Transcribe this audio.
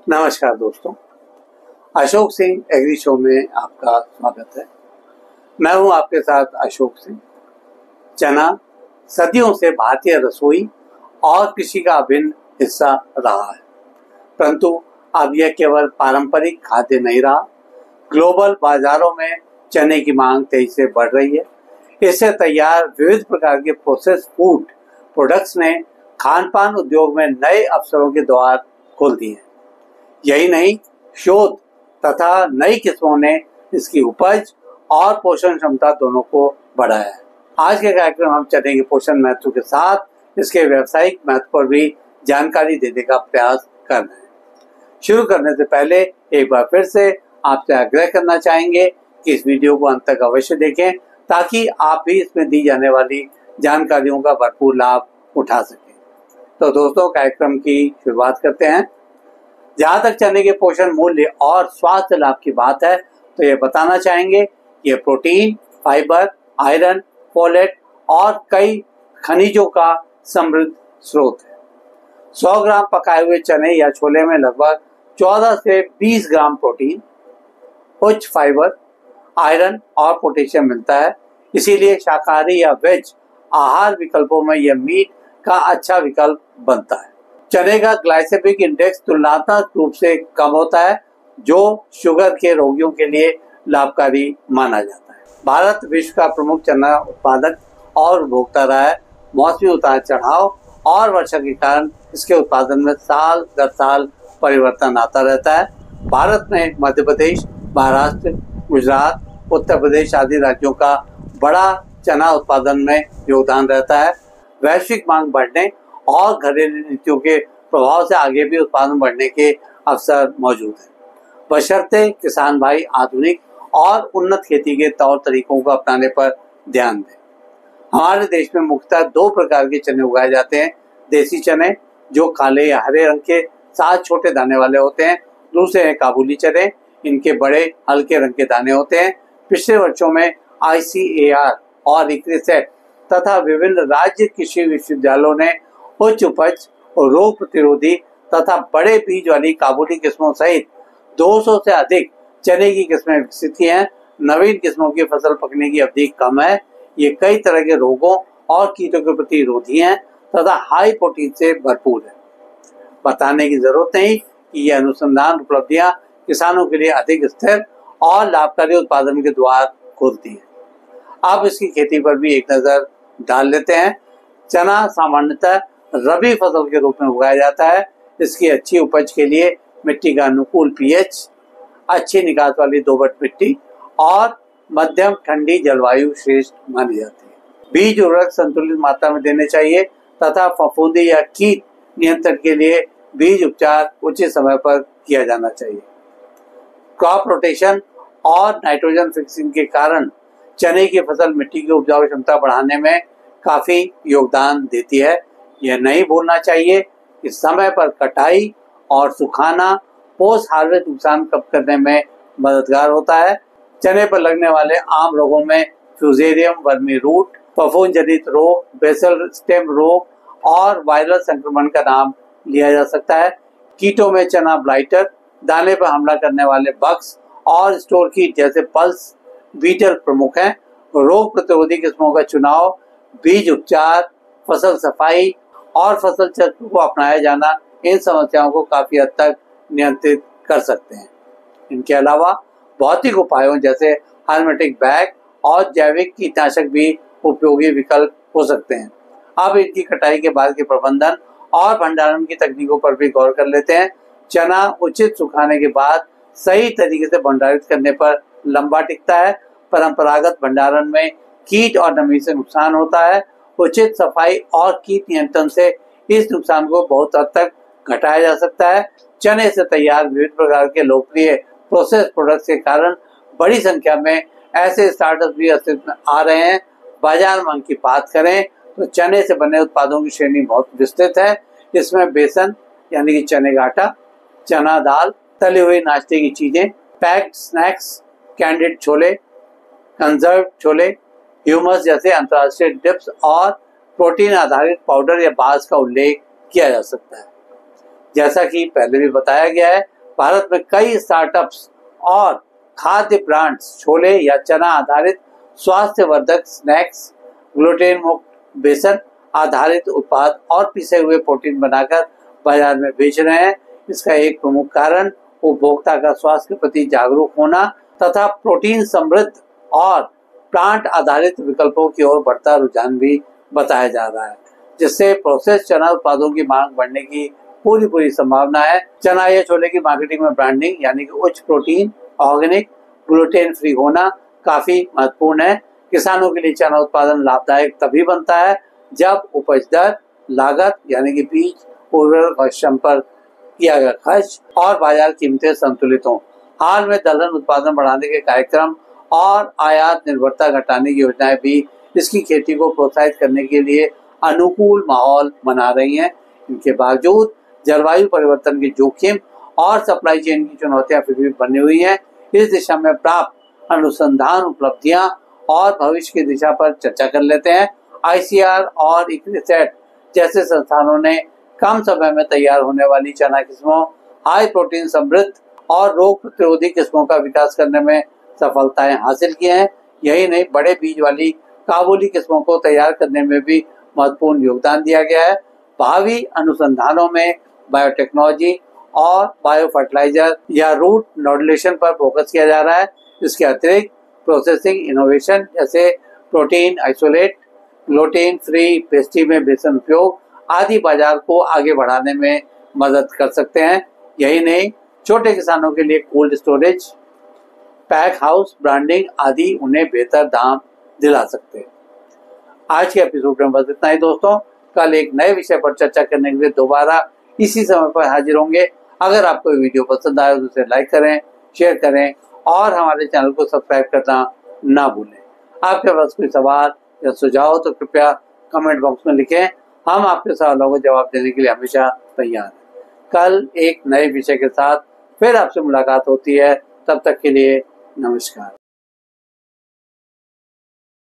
नमस्कार दोस्तों, Ashok Singh agree show में आपका स्वागत है। मैं हूं आपके साथ अशोक सिंह। चना सदियों से भारतीय रसोई और कृषि का अभिन्न हिस्सा रहा है, परंतु अब यह केवल पारंपरिक खाद्य नहीं रहा। ग्लोबल बाजारों में चने की मांग तेजी से बढ़ रही है। इससे तैयार विविध प्रकार के प्रोसेस फूड प्रोडक्ट्स ने खान पान उद्योग में नए अवसरों के द्वार खोल दिए हैं। यही नहीं, शोध तथा नई किस्मों ने इसकी उपज और पोषण क्षमता दोनों को बढ़ाया है। आज के कार्यक्रम हम चने के पोषण महत्व के साथ इसके व्यावसायिक महत्व पर भी जानकारी देने का प्रयास कर रहे हैं। शुरू करने से पहले एक बार फिर से आपसे आग्रह करना चाहेंगे कि इस वीडियो को अंत तक अवश्य देखें, ताकि आप भी इसमें दी जाने वाली जानकारियों का भरपूर लाभ उठा सकें। तो दोस्तों, कार्यक्रम की शुरुआत करते हैं। जहाँ तक चने के पोषण मूल्य और स्वास्थ्य लाभ की बात है, तो ये बताना चाहेंगे कि ये प्रोटीन, फाइबर, आयरन, फोलेट और कई खनिजों का समृद्ध स्रोत है। 100 ग्राम पकाए हुए चने या छोले में लगभग 14 से 20 ग्राम प्रोटीन, उच्च फाइबर, आयरन और पोटेशियम मिलता है। इसीलिए शाकाहारी या वेज आहार विकल्पों में यह मीट का अच्छा विकल्प बनता है। चने का ग्लाइसेमिक इंडेक्स तुलनात्मक रूप से कम होता है, जो शुगर के रोगियों के लिए लाभकारी माना जाता है। भारत विश्व का प्रमुख चना उत्पादक और उपभोक्ता रहा है। मौसमी उतार चढ़ाव और वर्षा के कारण इसके उत्पादन में साल दर साल परिवर्तन आता रहता है। भारत में मध्य प्रदेश, महाराष्ट्र, गुजरात, उत्तर प्रदेश आदि राज्यों का बड़ा चना उत्पादन में योगदान रहता है। वैश्विक मांग बढ़ने और घरेलू नीतियों के प्रभाव से आगे भी उत्पादन बढ़ने के अवसर मौजूद हैं, बशर्ते किसान भाई आधुनिक और उन्नत खेती के तौर तरीकों को अपनाने पर ध्यान दें। हमारे देश में मुख्यतः 2 प्रकार के चने उगाए जाते हैं। देसी चने, जो काले या हरे रंग के साथ छोटे दाने वाले होते हैं। दूसरे हैं काबुली चने, इनके बड़े हल्के रंग के दाने होते हैं। पिछले वर्षों में ICAR और ICRISAT तथा विभिन्न राज्य कृषि विश्वविद्यालयों ने उच्च उपज और रोग प्रतिरोधी तथा बड़े बीज वाली काबुली किस्मों सहित 200 से अधिक चने की किस्में विकसित की हैं। नवीन किस्मों की फसल पकने की अवधि कम है। ये कई तरह के रोगों और कीटों के प्रति रोधी हैं तथा हाई प्रोटीन से भरपूर है। बताने की जरूरत नहीं कि ये अनुसंधान उपलब्धियां किसानों के लिए अधिक स्थिर और लाभकारी उत्पादन के द्वार खोलती है। अब इसकी खेती पर भी एक नजर डाल लेते हैं। चना सामान्यतः रबी फसल के रूप में उगाया जाता है। इसकी अच्छी उपज के लिए मिट्टी का अनुकूल pH, अच्छी निकास वाली दोमट मिट्टी और मध्यम ठंडी जलवायु श्रेष्ठ मानी जाती है। बीज उर्वरक संतुलित मात्रा में देने चाहिए तथा फफूंदी या कीट नियंत्रण के लिए बीज उपचार उचित समय पर किया जाना चाहिए। क्रॉप रोटेशन और नाइट्रोजन फिक्सिंग के कारण चने की फसल मिट्टी की उपजाऊ क्षमता बढ़ाने में काफी योगदान देती है। यह नहीं भूलना चाहिए कि समय पर कटाई और सुखाना पोस्ट हार्वेस्ट नुकसान कम करने में मददगार होता है। चने पर लगने वाले आम रोगों में फ्यूजेरियम वर्मी रूट, फफूंद जनित रोग, बेसल स्टेम रोग और वायरल संक्रमण का नाम लिया जा सकता है। कीटों में चना ब्लाइटर, दाने पर हमला करने वाले बग्स और स्टोर कीट जैसे पल्स बीटल प्रमुख हैं। रोग प्रतिरोधी किस्मों का चुनाव, बीज उपचार, फसल सफाई और फसल चक्र को अपनाया जाना इन समस्याओं को काफी हद तक नियंत्रित कर सकते हैं। इनके अलावा भौतिक उपायों जैसे हर्मेटिक बैग और जैविक कीटनाशक भी उपयोगी विकल्प हो सकते हैं। अब इनकी कटाई के बाद के प्रबंधन और भंडारण की तकनीकों पर भी गौर कर लेते हैं। चना उचित सुखाने के बाद सही तरीके से भंडारित करने पर लंबा टिकता है। परंपरागत भंडारण में कीट और नमी से नुकसान होता है। उचित सफाई और कीट नियंत्रण से इस नुकसान को बहुत हद तक घटाया जा सकता है। चने से तैयार विविध प्रकार के लोकप्रिय प्रोसेस प्रोडक्ट्स के कारण बड़ी संख्या में ऐसे स्टार्टअप भी अस्तित्व में आ रहे हैं। बाजार मांग की बात करें तो चने से बने उत्पादों की श्रेणी बहुत विस्तृत है। इसमें बेसन यानी कि चने का आटा, चना दाल, तली हुई नाश्ते की चीजें, packed snacks, candid chole, conserve chole, humus जैसे अंतर्राष्ट्रीय डिप्स और प्रोटीन आधारित पाउडर या बास का उल्लेख किया जा सकता है। जैसा कि पहले भी बताया गया है, भारत में कई स्टार्टअप्स और खाद्य ब्रांड्स छोले या चना आधारित स्वास्थ्यवर्धक स्नैक्स, ग्लूटेन मुक्त बेसन आधारित उत्पाद और पिसे हुए प्रोटीन बनाकर बाजार में बेच रहे हैं। इसका एक प्रमुख कारण उपभोक्ता का स्वास्थ्य के प्रति जागरूक होना तथा प्रोटीन समृद्ध और प्लांट आधारित विकल्पों की ओर बढ़ता रुझान भी बताया जा रहा है, जिससे प्रोसेस चना उत्पादों की मांग बढ़ने की पूरी संभावना है। चना या छोले की मार्केटिंग में ब्रांडिंग यानी कि उच्च प्रोटीन, ऑर्गेनिक, ग्लूटेन फ्री होना काफी महत्वपूर्ण है। किसानों के लिए चना उत्पादन लाभदायक तभी बनता है जब उपज दर, लागत यानी कि बीज, उर्वरक और श्रम पर किया गया खर्च और बाजार कीमतें संतुलित हों। हाल में दलहन उत्पादन बढ़ाने के कार्यक्रम और आयात निर्भरता घटाने की योजनाएं भी इसकी खेती को प्रोत्साहित करने के लिए अनुकूल माहौल बना रही हैं। इनके बावजूद जलवायु परिवर्तन के जोखिम और सप्लाई चेन की चुनौतियां फिर भी बनी हुई हैं। इस दिशा में प्राप्त अनुसंधान उपलब्धियां और भविष्य की दिशा पर चर्चा कर लेते हैं। ICAR और इक्रिसेट जैसे संस्थानों ने कम समय में तैयार होने वाली चना किस्मों, हाई प्रोटीन समृद्ध और रोग प्रतिरोधी किस्मों का विकास करने में सफलताएं हासिल की हैं। यही नहीं, बड़े बीज वाली काबुली किस्मों को तैयार करने में भी महत्वपूर्ण योगदान दिया गया है। भावी अनुसंधानों में बायोटेक्नोलॉजी और बायो फर्टिलाइजर या रूट नॉड्यूलेशन पर फोकस किया जा रहा है। इसके अतिरिक्त प्रोसेसिंग इनोवेशन जैसे protein isolate, gluten free pastry में बेसन उपयोग आदि बाजार को आगे बढ़ाने में मदद कर सकते हैं। यही नहीं, छोटे किसानों के लिए cold storage, pack house branding आदि उन्हें बेहतर दाम दिला सकते हैं। आज के एपिसोड में बस इतना ही दोस्तों। कल एक नए विषय पर चर्चा करने के लिए दोबारा इसी समय पर हाजिर होंगे। अगर आपको ये वीडियो पसंद आए तो उसे लाइक करें, शेयर करें और हमारे चैनल को सब्सक्राइब करना ना भूलें। आपके पास कोई सवाल या सुझाव हो तो कृपया कमेंट बॉक्स में लिखें। हम आपके सवालों को जवाब देने के लिए हमेशा तैयार हैं। कल एक नए विषय के साथ फिर आपसे मुलाकात होती है। तब तक के लिए नमस्कार।